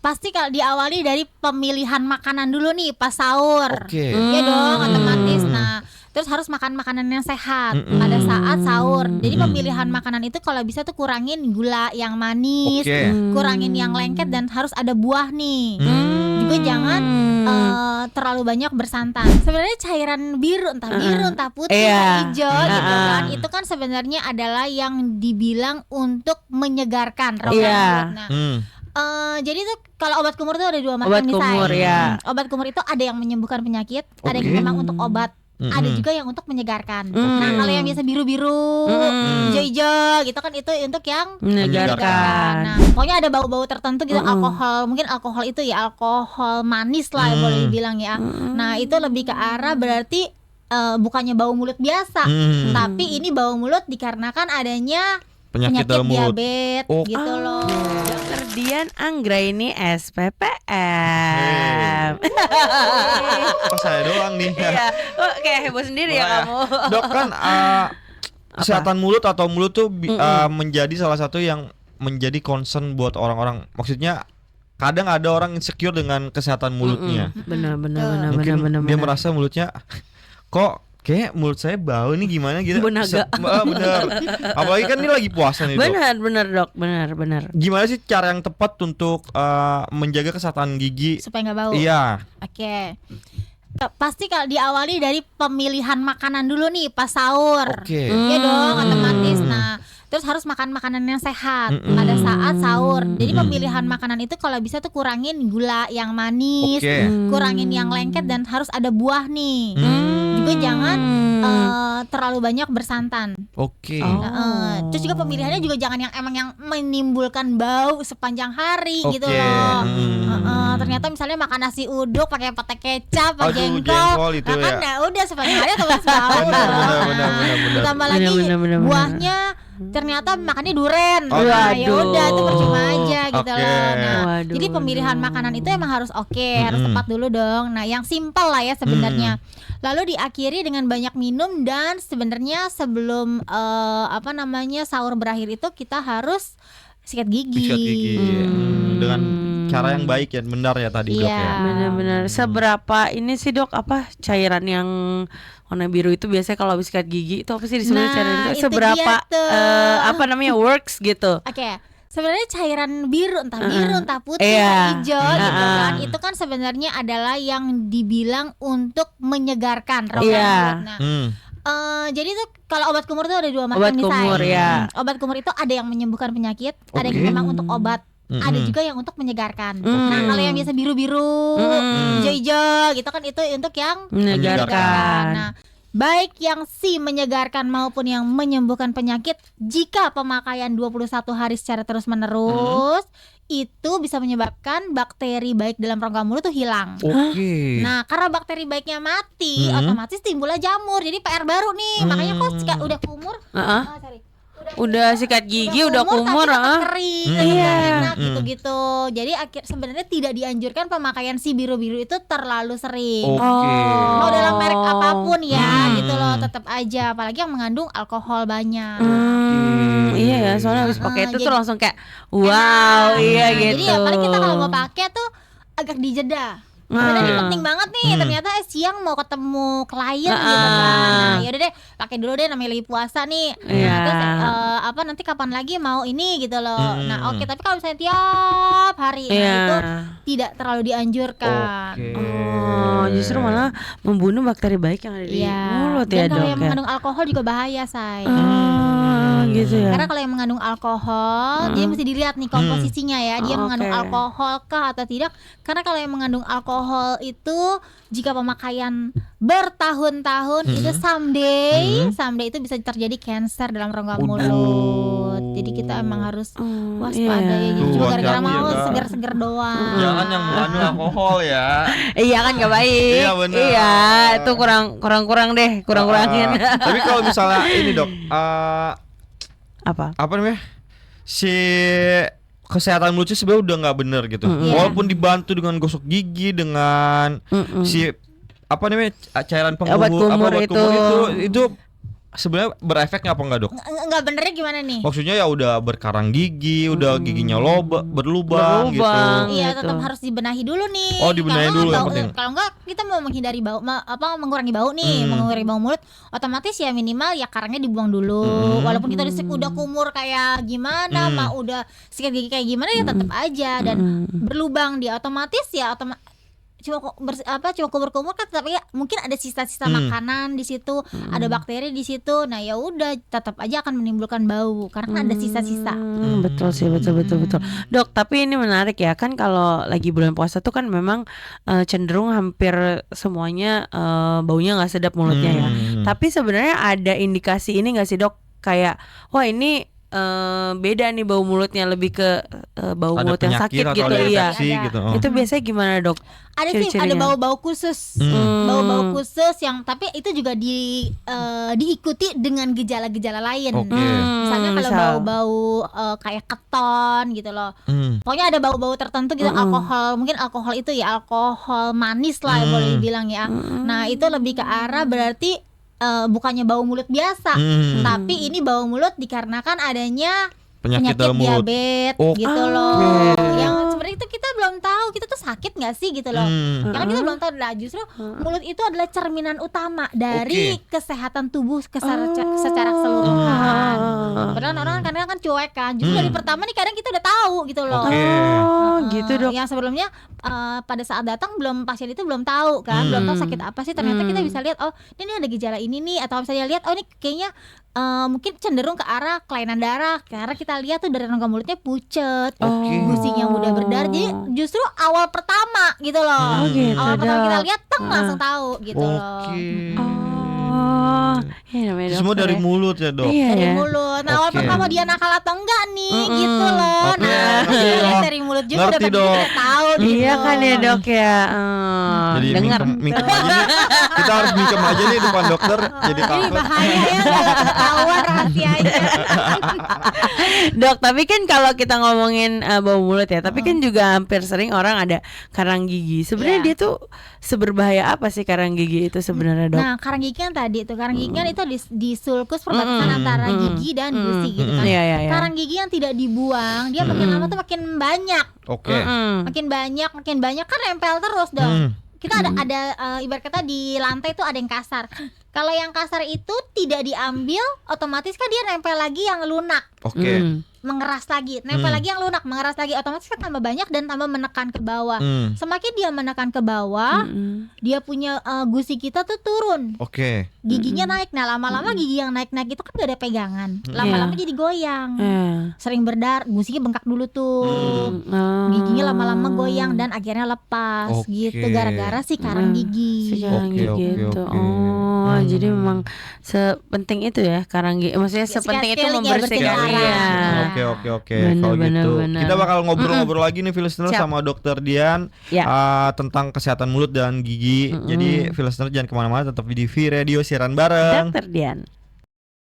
pasti kalau diawali dari pemilihan makanan dulu nih pas sahur. Oke. Iya dong, otomatis. Nah, terus harus makan makanan yang sehat pada saat sahur. Jadi pemilihan makanan itu kalau bisa tuh kurangin gula yang manis, Oke. kurangin yang lengket, dan harus ada buah nih. Juga jangan terlalu banyak bersantan. Sebenarnya cairan biru, entah putih, entah hijau gitu kan, itu kan sebenarnya adalah yang dibilang untuk menyegarkan rongga mulut. Nah, jadi tuh kalau obat kumur tuh ada dua macam nih, Obat kumur itu ada yang menyembuhkan penyakit, ada yang memang untuk obat. Ada juga yang untuk menyegarkan. Nah, kalau yang biasa biru-biru, hijau-hijau gitu kan, itu untuk yang menyegarkan. Nah, pokoknya ada bau-bau tertentu gitu, alkohol, mungkin alkohol itu ya alkohol manis lah ya, boleh dibilang ya. Nah, itu lebih ke arah berarti bukannya bau mulut biasa, tapi ini bau mulut dikarenakan adanya penyakit diabetes gitu loh. Dokter Dian Anggra ini SPPM. Kok saya doang nih? Iya, kok kayak heboh sendiri ya kamu. Dok kan kesehatan mulut atau mulut tuh menjadi salah satu yang menjadi concern buat orang-orang. Maksudnya kadang ada orang insecure dengan kesehatan mulutnya. Benar. Mungkin dia merasa mulutnya kok kayak mulut saya bau nih, gimana gitu. Benar. Apalagi kan ini lagi puasa nih, Dok. Benar Dok, benar. Gimana sih cara yang tepat untuk menjaga kesehatan gigi supaya nggak bau? Iya. Oke. Pasti kalau diawali dari pemilihan makanan dulu nih pas sahur. Oke. Iya dong, otomatis. Nah, terus harus makan makanan yang sehat pada saat sahur. Jadi pemilihan makanan itu kalau bisa tuh kurangin gula yang manis, kurangin yang lengket, dan harus ada buah nih. Juga jangan terlalu banyak bersantan. Oke. Terus juga pemilihannya juga jangan yang emang yang menimbulkan bau sepanjang hari gitu loh. Ternyata misalnya makan nasi uduk pakai pete kecap, pakai jengkol itu kan ya udah sepanjang hari atau bau. Benar. Tambah lagi buahnya ternyata makannya duren. Ya udah itu percuma aja gitu loh. Nah, jadi pemilihan makanan itu emang harus harus tepat dulu dong. Nah, yang simpel lah ya sebenarnya. Lalu diakhiri dengan banyak minum, dan sebenarnya sebelum sahur berakhir itu kita harus sikat gigi. Dengan cara yang baik ya, benar ya tadi Dok ya. Benar. Seberapa ini sih Dok, apa cairan yang warna biru itu biasanya kalau habis sikat gigi itu apa sih disebutnya cairan itu? Seberapa works gitu? Oke. Sebenarnya cairan biru, entah putih, entah hijau gitu kan, itu kan sebenarnya adalah yang dibilang untuk menyegarkan rongga mulut. Nah, jadi tuh kalau obat kumur tuh ada dua macam nih, Obat kumur itu ada yang menyembuhkan penyakit, ada yang memang untuk obat. Ada juga yang untuk menyegarkan. Nah, kalau yang biasa biru-biru, hijau-hijau gitu kan, itu untuk yang menyegarkan. Nah, baik yang menyegarkan maupun yang menyembuhkan penyakit, jika pemakaian 21 hari secara terus-menerus, itu bisa menyebabkan bakteri baik dalam rongga mulut tuh hilang. Nah, karena bakteri baiknya mati, otomatis timbullah jamur. Jadi PR baru nih. Makanya kok udah kumur, udah sikat gigi udah kumur, kering, enak gitu. Jadi sebenarnya tidak dianjurkan pemakaian si biru-biru itu terlalu sering. Mau dalam merek apapun ya gitu loh, tetap aja, apalagi yang mengandung alkohol banyak. Iya ya, soalnya habis pakai itu tuh langsung kayak wow, gitu. Jadi ya paling kita kalau mau pakai tuh agak dijeda. Karena ini penting banget nih, ternyata siang mau ketemu klien gitu kan. Nah, yaudah deh, pakai dulu deh, namanya lagi puasa nih. Nah, terus nanti kapan lagi mau ini gitu loh. Nah, tapi kalau misalnya tiap hari itu tidak terlalu dianjurkan. Justru malah membunuh bakteri baik yang ada di mulut ya, Dok. Dan kalau yang mengandung alkohol juga bahaya, say. Gitu ya. Karena kalau yang mengandung alkohol, dia mesti dilihat nih komposisinya ya, dia mengandung alkohol kah atau tidak. Karena kalau yang mengandung alkohol itu jika pemakaian bertahun-tahun itu someday itu bisa terjadi cancer dalam rongga mulut. Jadi kita emang harus waspada ya. Jadi cuma gara-gara mau seger-seger doang. Jangan yang mengandung alkohol ya. Iya kan gak baik. Iya benar. Iya, itu kurang deh, kurangin. Tapi kalau misalnya ini Dok, apa namanya? Si kesehatan mulutnya sebenarnya udah nggak bener gitu. Walaupun dibantu dengan gosok gigi, dengan si cairan pengumbul, obat kumur itu sebenarnya berefek apa enggak, Dok? Enggak, benernya gimana nih? Maksudnya ya udah berkarang gigi, udah giginya berlubang gitu. Iya, tetap harus dibenahi dulu nih. Oh, dibenahi dulu yang penting. Kalau enggak kita mau menghindari bau mengurangi bau nih, mengurangi bau mulut, otomatis ya minimal ya karangnya dibuang dulu. Walaupun kita udah kumur kayak gimana, udah sikat gigi kayak gimana ya tetap aja dan berlubang dia otomatis ya cuma kumur-kumur kan, tapi ya mungkin ada sisa-sisa makanan di situ, ada bakteri di situ. Nah ya udah tetap aja akan menimbulkan bau karena ada sisa-sisa. Betul sih, betul. Dok, tapi ini menarik ya, kan kalau lagi bulan puasa tuh kan memang cenderung hampir semuanya baunya nggak sedap mulutnya ya. Tapi sebenarnya ada indikasi ini nggak sih, Dok? Kayak wah ini beda nih bau mulutnya, lebih ke bau ada mulut yang sakit gitu ya. Gitu. Itu biasanya gimana, Dok? Ada sih, ada bau-bau khusus, bau-bau khusus yang tapi itu juga diikuti dengan gejala-gejala lain. Misalnya kalau bau-bau kayak keton gitu loh. Pokoknya ada bau-bau tertentu gitu, mungkin alkohol itu ya alkohol manis lah boleh dibilang ya. Nah itu lebih ke arah berarti bukannya bau mulut biasa, tapi ini bau mulut dikarenakan adanya penyakit diabetes gitu loh. Yang sebenarnya itu kita belum tahu kita tuh sakit nggak sih gitu loh. Yang kita belum tahu. Nah justru mulut itu adalah cerminan utama dari kesehatan tubuh secara keseluruhan. Padahal orang kadang kan cuek kan. Justru dari pertama nih kadang kita udah tahu gitu loh. Gitu, Dok. Yang sebelumnya pada saat datang pasien itu belum tahu kan, belum tahu sakit apa sih. Ternyata kita bisa lihat, oh ini ada gejala ini nih, atau misalnya lihat oh ini kayaknya mungkin cenderung ke arah kelainan darah karena kita lihat tuh dari rongga mulutnya pucet, gusinya mudah berdarah. Jadi justru awal pertama gitu loh, awal pertama kita lihat langsung tahu gitu loh. Ya, semua dari mulut ya, Dok. Dari mulut. Nah awal pertama dia nakal atau enggak nih gitu loh. Nah dari mulut juga ngerti, udah tahu gitu. Iya kan ya, Dok ya. Jadi mingkem aja nih. Kita harus mingkem aja nih depan dokter. Jadi takut. Ini bahaya ya kalau ketahuan rahasianya. Dok, tapi kan kalau kita ngomongin bau mulut ya, tapi kan juga hampir sering orang ada karang gigi. Sebenarnya dia tuh seberbahaya apa sih karang gigi itu sebenarnya, Dok? Nah, karang gigi kan tadi tuh, karang gigi kan itu di sulcus perbatasan antara gigi dan gusi gitu kan. Karang gigi yang tidak dibuang, dia makin lama tuh makin banyak. Makin banyak kan nempel terus dong. Kita ada ibarat kata di lantai tuh ada yang kasar. Kalau yang kasar itu tidak diambil, otomatis kan dia nempel lagi yang lunak. Mengeras lagi, nempel lagi yang lunak, mengeras lagi, otomatis kan tambah banyak dan tambah menekan ke bawah. Semakin dia menekan ke bawah, dia punya gusi kita tuh turun. Giginya naik. Nah lama-lama gigi yang naik-naik itu kan gak ada pegangan, lama-lama jadi goyang. Sering berdarah, gusinya bengkak dulu tuh. Giginya lama-lama goyang dan akhirnya lepas gitu gara-gara si karang gigi. Jadi memang sepenting itu ya karang gigi. Maksudnya sepenting itu membersihkan Oke. Kalau gitu kita bakal ngobrol-ngobrol lagi nih listener sama Dokter Dian tentang kesehatan mulut dan gigi. Jadi listener jangan kemana-mana, tetap di V Radio siaran bareng Dokter Dian.